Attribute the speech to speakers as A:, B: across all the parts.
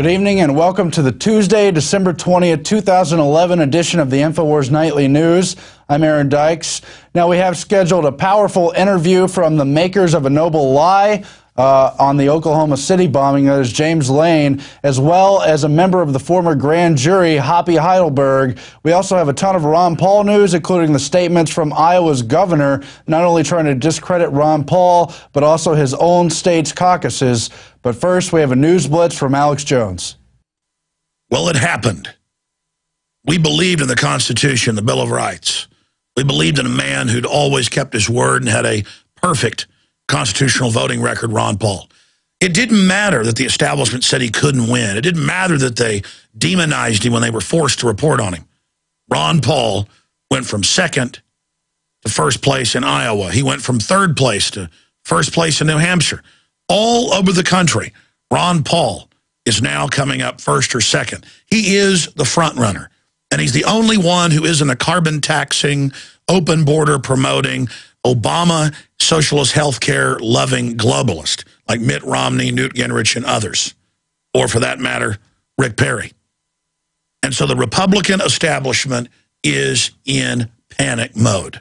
A: Good evening and welcome to the Tuesday, December 20th, 2011 edition of the INFOWARS Nightly News. I'm Aaron Dykes. Now we have scheduled a powerful interview from the makers of A Nobel Lie on the Oklahoma City bombing, that is James Lane, as well as a member of the former grand jury, Hoppy Heidelberg. We also have a ton of Ron Paul news, including the statements from Iowa's governor, not only trying to discredit Ron Paul, but also his own state's caucuses. But first, we have a news blitz from Alex Jones.
B: Well, it happened. We believed in the Constitution, the Bill of Rights. We believed in a man who'd always kept his word and had a perfect constitutional voting record, Ron Paul. It didn't matter that the establishment said he couldn't win. It didn't matter that they demonized him when they were forced to report on him. Ron Paul went from second to first place in Iowa. He went from third place to first place in New Hampshire. All over the country, Ron Paul is now coming up first or second. He is the front runner, and he's the only one who isn't a carbon taxing, open border promoting, Obama socialist healthcare loving globalist like Mitt Romney, Newt Gingrich, and others, or for that matter, Rick Perry. And so the Republican establishment is in panic mode.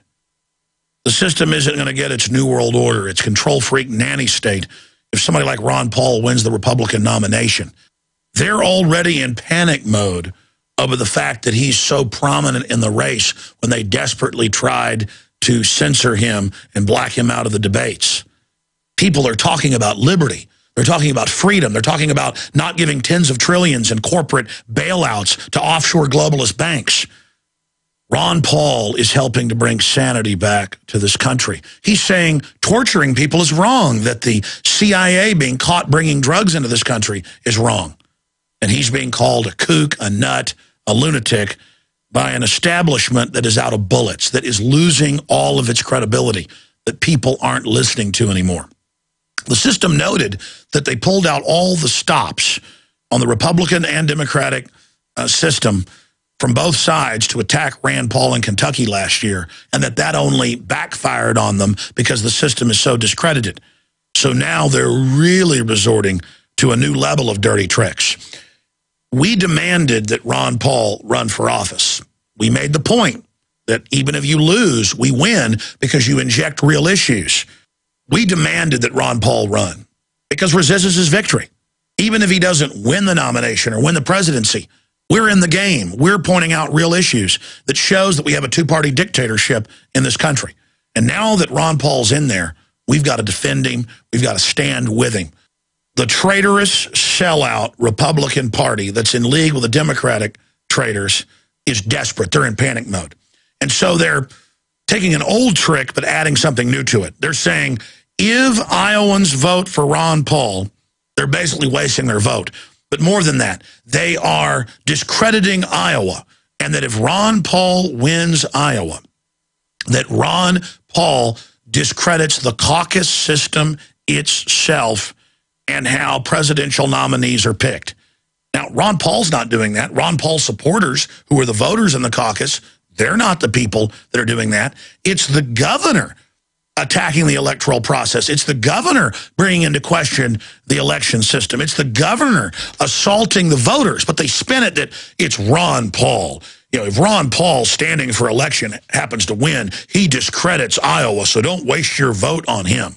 B: The system isn't going to get its new world order, its control freak nanny state, if somebody like Ron Paul wins the Republican nomination. They're already in panic mode over the fact that he's so prominent in the race when they desperately tried to censor him and black him out of the debates. People are talking about liberty. They're talking about freedom. They're talking about not giving tens of trillions in corporate bailouts to offshore globalist banks. Ron Paul is helping to bring sanity back to this country. He's saying torturing people is wrong, that the CIA being caught bringing drugs into this country is wrong. And he's being called a kook, a nut, a lunatic by an establishment that is out of bullets, that is losing all of its credibility, that people aren't listening to anymore. The system noted that they pulled out all the stops on the Republican and Democratic system from both sides to attack Rand Paul in Kentucky last year, and that only backfired on them because the system is so discredited. So now they're really resorting to a new level of dirty tricks. We demanded that Ron Paul run for office. We made the point that even if you lose, we win because you inject real issues. We demanded that Ron Paul run because resistance is victory. Even if he doesn't win the nomination or win the presidency, we're in the game. We're pointing out real issues that shows that we have a two-party dictatorship in this country. And now that Ron Paul's in there, we've got to defend him. We've got to stand with him. The traitorous sellout Republican Party that's in league with the Democratic traitors is desperate. They're in panic mode. And so they're taking an old trick but adding something new to it. They're saying if Iowans vote for Ron Paul, they're basically wasting their vote. But more than that, they are discrediting Iowa, and that if Ron Paul wins Iowa, that Ron Paul discredits the caucus system itself and how presidential nominees are picked. Now, Ron Paul's not doing that. Ron Paul's supporters, who are the voters in the caucus, they're not the people that are doing that. It's the governor attacking the electoral process. It's the governor bringing into question the election system. It's the governor assaulting the voters, but they spin it that it's Ron Paul. You know, if Ron Paul standing for election happens to win, he discredits Iowa, so don't waste your vote on him.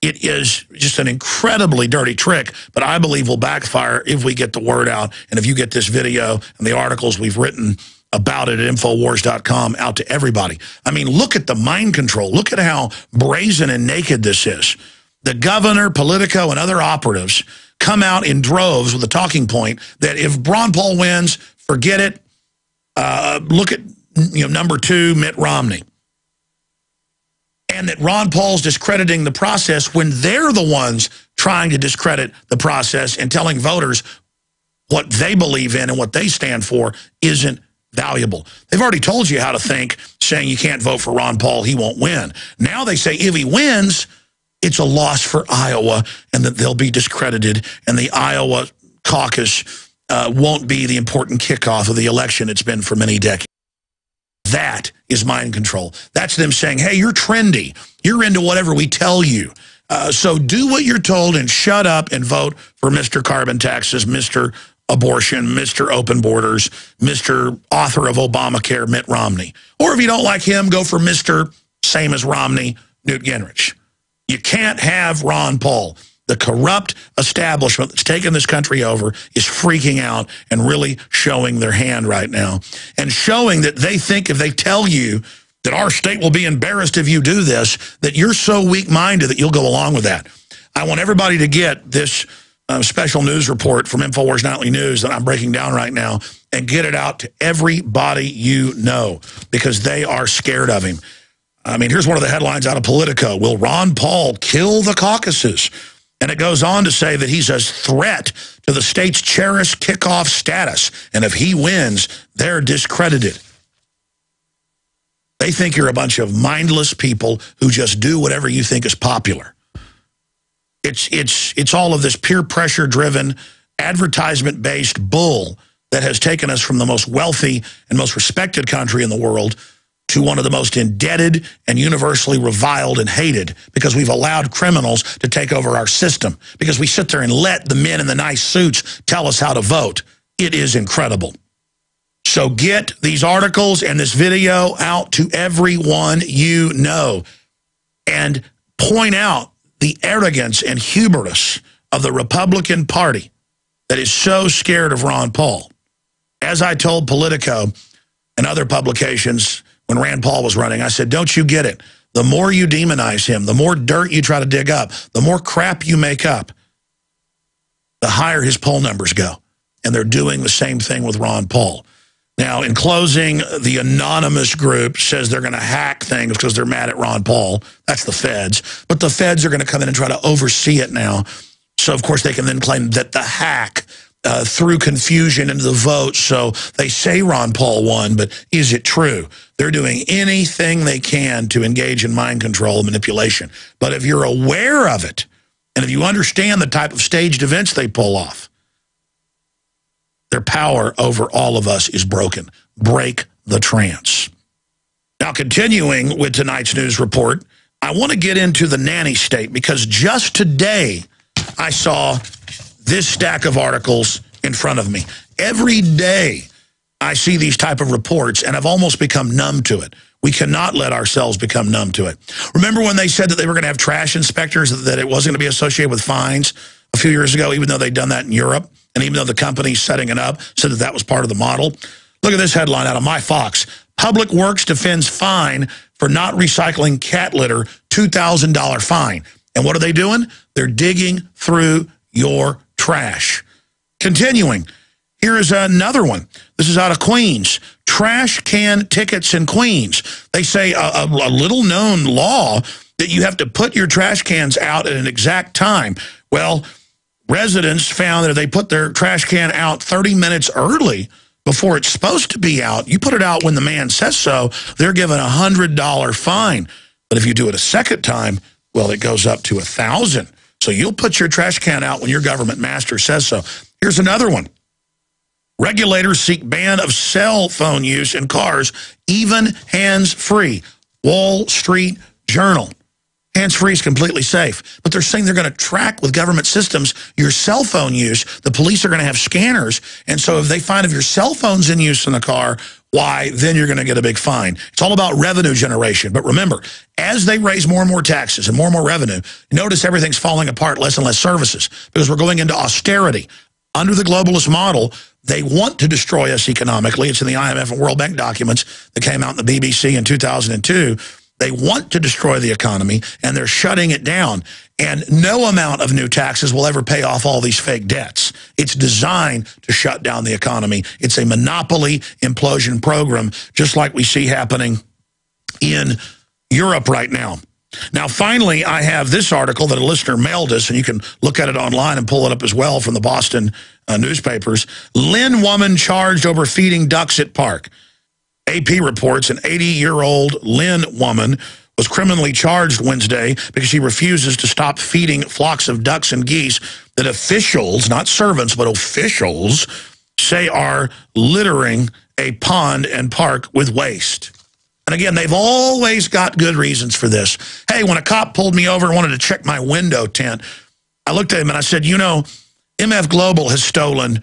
B: It is just an incredibly dirty trick, but I believe will backfire if we get the word out and if you get this video and the articles we've written about it at INFOWARS.com out to everybody. I mean, look at the mind control. Look at how brazen and naked this is. The governor, Politico, and other operatives come out in droves with a talking point that if Ron Paul wins, forget it. Look at number 2, Mitt Romney. And that Ron Paul's discrediting the process when they're the ones trying to discredit the process and telling voters what they believe in and what they stand for isn't valuable. They've already told you how to think, saying you can't vote for Ron Paul, he won't win. Now they say if he wins, it's a loss for Iowa and that they'll be discredited and the Iowa caucus won't be the important kickoff of the election it's been for many decades. That is mind control. That's them saying, hey, you're trendy. You're into whatever we tell you. So do what you're told and shut up and vote for Mr. Carbon Taxes, Mr. Abortion, Mr. Open Borders, Mr. Author of Obamacare, Mitt Romney. Or if you don't like him, go for Mr. Same as Romney, Newt Gingrich. You can't have Ron Paul. The corrupt establishment that's taken this country over is freaking out and really showing their hand right now. And showing that they think if they tell you that our state will be embarrassed if you do this, that you're so weak-minded that you'll go along with that. I want everybody to get this special news report from INFOWARS Nightly News that I'm breaking down right now and get it out to everybody you know because they are scared of him. I mean, here's one of the headlines out of Politico. Will Ron Paul kill the caucuses? And it goes on to say that he's a threat to the state's cherished kickoff status. And if he wins, they're discredited. They think you're a bunch of mindless people who just do whatever you think is popular. It's all of this peer pressure-driven, advertisement-based bull that has taken us from the most wealthy and most respected country in the world to one of the most indebted and universally reviled and hated because we've allowed criminals to take over our system, because we sit there and let the men in the nice suits tell us how to vote. It is incredible. So get these articles and this video out to everyone you know and point out the arrogance and hubris of the Republican Party that is so scared of Ron Paul. As I told Politico and other publications when Rand Paul was running, I said, don't you get it? The more you demonize him, the more dirt you try to dig up, the more crap you make up, the higher his poll numbers go. And they're doing the same thing with Ron Paul. Now, in closing, the anonymous group says they're going to hack things because they're mad at Ron Paul. That's the feds. But the feds are going to come in and try to oversee it now. So, of course, they can then claim that the hack threw confusion into the vote. So they say Ron Paul won, but is it true? They're doing anything they can to engage in mind control and manipulation. But if you're aware of it, and if you understand the type of staged events they pull off, their power over all of us is broken. Break the trance. Now, continuing with tonight's news report, I want to get into the nanny state because just today I saw this stack of articles in front of me. Every day I see these type of reports and I've almost become numb to it. We cannot let ourselves become numb to it. Remember when they said that they were going to have trash inspectors, that it wasn't going to be associated with fines a few years ago, even though they'd done that in Europe? And even though the company setting it up said that that was part of the model. Look at this headline out of MyFox. Public Works defends fine for not recycling cat litter, $2,000 fine. And what are they doing? They're digging through your trash. Continuing, here is another one. This is out of Queens. Trash can tickets in Queens. They say a little-known law that you have to put your trash cans out at an exact time. Well, residents found that if they put their trash can out 30 minutes early before it's supposed to be out, you put it out when the man says so, they're given a $100 fine. But if you do it a second time, well, it goes up to $1,000. So you'll put your trash can out when your government master says so. Here's another one. Regulators seek ban of cell phone use in cars, even hands-free. Wall Street Journal. Hands-free is completely safe. But they're saying they're going to track with government systems your cell phone use. The police are going to have scanners. And so if they find if your cell phone's in use in the car, why, then you're going to get a big fine. It's all about revenue generation. But remember, as they raise more and more taxes and more revenue, notice everything's falling apart, less and less services, because we're going into austerity. Under the globalist model, they want to destroy us economically. It's in the IMF and World Bank documents that came out in the BBC in 2002. They want to destroy the economy, and they're shutting it down. And no amount of new taxes will ever pay off all these fake debts. It's designed to shut down the economy. It's a monopoly implosion program, just like we see happening in Europe right now. Now, finally, I have this article that a listener mailed us, and you can look at it online and pull it up as well from the Boston newspapers. Lynn woman charged over feeding ducks at park. AP reports an 80-year-old Lynn woman was criminally charged Wednesday because she refuses to stop feeding flocks of ducks and geese that officials, not servants, but officials, say are littering a pond and park with waste. And again, they've always got good reasons for this. Hey, when a cop pulled me over and wanted to check my window tint, I looked at him and I said, you know, MF Global has stolen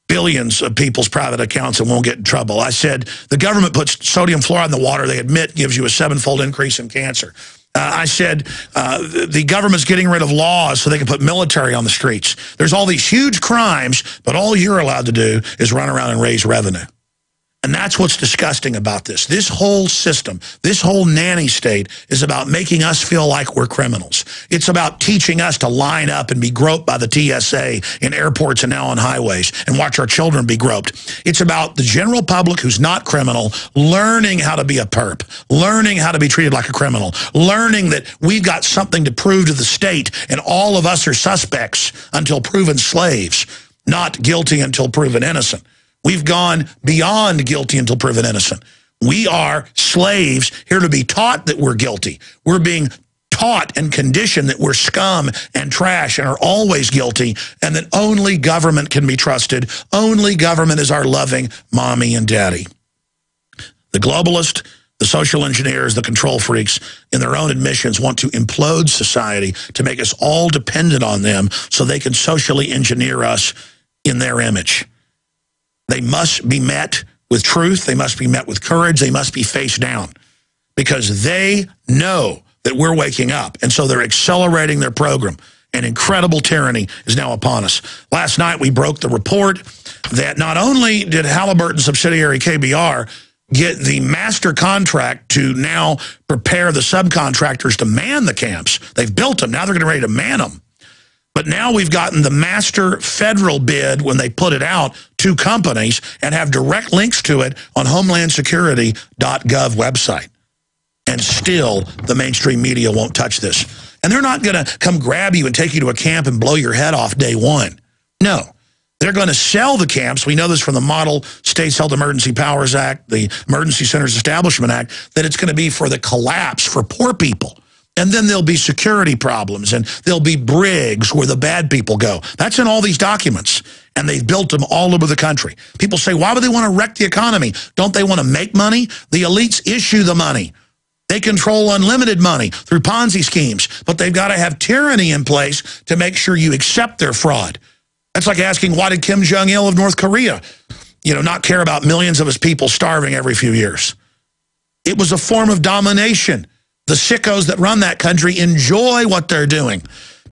B: billions of people's private accounts and won't get in trouble. I said, the government puts sodium fluoride in the water they admit gives you a 7-fold increase in cancer. I said, the government's getting rid of laws so they can put military on the streets. There's all these huge crimes, but all you're allowed to do is run around and raise revenue. And that's what's disgusting about this. This whole system, this whole nanny state is about making us feel like we're criminals. It's about teaching us to line up and be groped by the TSA in airports and now on highways and watch our children be groped. It's about the general public who's not criminal learning how to be a perp, learning how to be treated like a criminal, learning that we've got something to prove to the state and all of us are suspects until proven slaves, not guilty until proven innocent. We've gone beyond guilty until proven innocent. We are slaves here to be taught that we're guilty. We're being taught and conditioned that we're scum and trash and are always guilty and that only government can be trusted. Only government is our loving mommy and daddy. The globalists, the social engineers, the control freaks, in their own admissions, want to implode society to make us all dependent on them so they can socially engineer us in their image. They must be met with truth. They must be met with courage. They must be faced down because they know that we're waking up. And so they're accelerating their program. And incredible tyranny is now upon us. Last night, we broke the report that not only did Halliburton subsidiary KBR get the master contract to now prepare the subcontractors to man the camps. They've built them. Now they're getting ready to man them. But now we've gotten the master federal bid when they put it out to companies and have direct links to it on homelandsecurity.gov website. And still, the mainstream media won't touch this. And they're not going to come grab you and take you to a camp and blow your head off day one. No. They're going to sell the camps. We know this from the Model States Health Emergency Powers Act, the Emergency Centers Establishment Act, that it's going to be for the collapse for poor people. And then there'll be security problems, and there'll be brigs where the bad people go. That's in all these documents, and they've built them all over the country. People say, why would they want to wreck the economy? Don't they want to make money? The elites issue the money. They control unlimited money through Ponzi schemes, but they've got to have tyranny in place to make sure you accept their fraud. That's like asking, why did Kim Jong-il of North Korea, not care about millions of his people starving every few years? It was a form of domination. The sickos that run that country enjoy what they're doing.